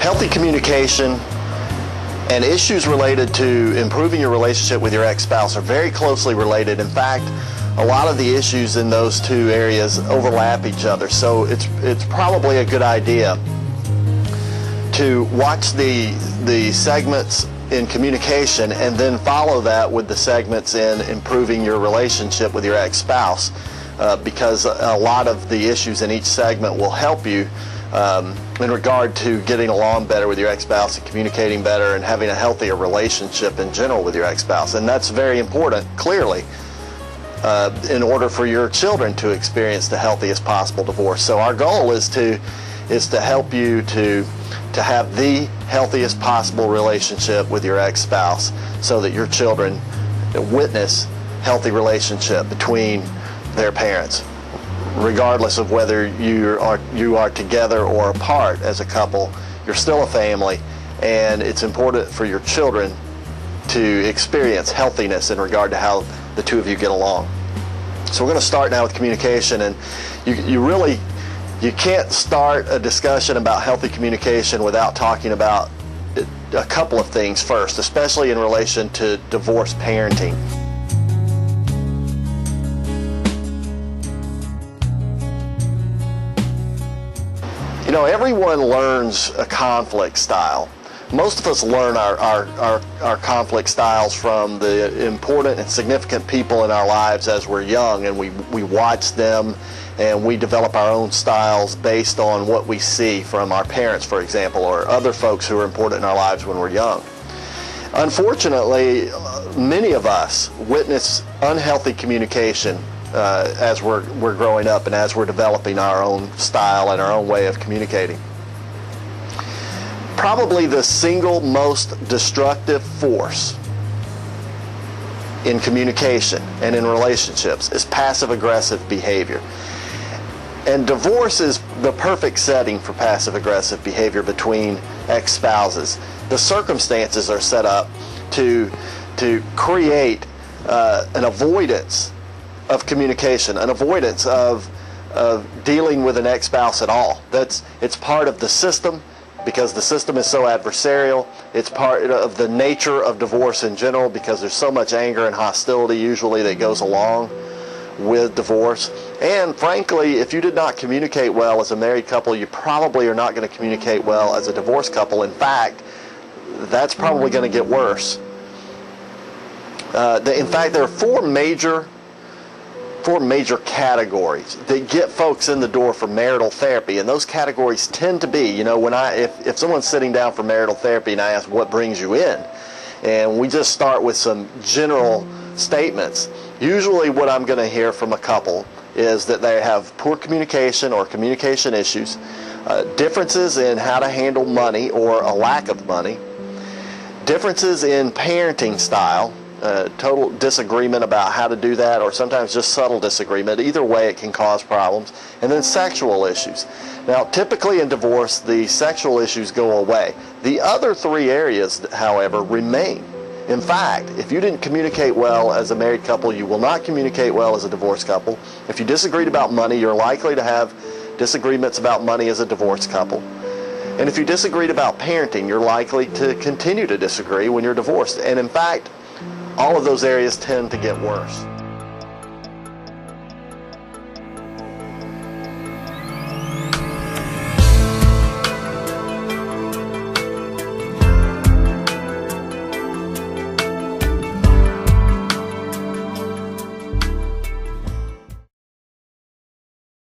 Healthy communication and issues related to improving your relationship with your ex-spouse are very closely related. In fact, a lot of the issues in those two areas overlap each other. So it's probably a good idea to watch the segments in communication and then follow that with the segments in improving your relationship with your ex-spouse, because a lot of the issues in each segment will help you in regard to getting along better with your ex-spouse and communicating better and having a healthier relationship in general with your ex-spouse. And that's very important, clearly, in order for your children to experience the healthiest possible divorce. So our goal is to help you to have the healthiest possible relationship with your ex-spouse so that your children witness healthy relationship between their parents, regardless of whether you are together or apart as a couple. You're still a family, and it's important for your children to experience healthiness in regard to how the two of you get along. So we're going to start now with communication, and you can't start a discussion about healthy communication without talking about a couple of things first, especially in relation to divorce parenting. You know, everyone learns a conflict style. Most of us learn our conflict styles from the important and significant people in our lives as we're young, and we watch them and we develop our own styles based on what we see from our parents, for example, or other folks who are important in our lives when we're young. Unfortunately, many of us witness unhealthy communication as we're growing up and as we're developing our own style and our own way of communicating. Probably the single most destructive force in communication and in relationships is passive-aggressive behavior. And divorce is the perfect setting for passive-aggressive behavior between ex-spouses. The circumstances are set up to create an avoidance of communication, an avoidance of dealing with an ex-spouse at all. It's part of the system, because the system is so adversarial. It's part of the nature of divorce in general, because there's so much anger and hostility usually that goes along with divorce. And frankly, if you did not communicate well as a married couple, you probably are not going to communicate well as a divorced couple. In fact, that's probably going to get worse. In fact, there are four major categories that get folks in the door for marital therapy, and those categories tend to be, you know, if someone's sitting down for marital therapy and I ask what brings you in, and we just start with some general statements, usually what I'm going to hear from a couple is that they have poor communication or communication issues, differences in how to handle money or a lack of money, differences in parenting style, total disagreement about how to do that, or sometimes just subtle disagreement. Either way, it can cause problems. And then sexual issues. Now, typically in divorce, the sexual issues go away. The other three areas, however, remain. In fact, if you didn't communicate well as a married couple, you will not communicate well as a divorced couple. If you disagreed about money, you're likely to have disagreements about money as a divorced couple. And if you disagreed about parenting, you're likely to continue to disagree when you're divorced. And in fact, all of those areas tend to get worse.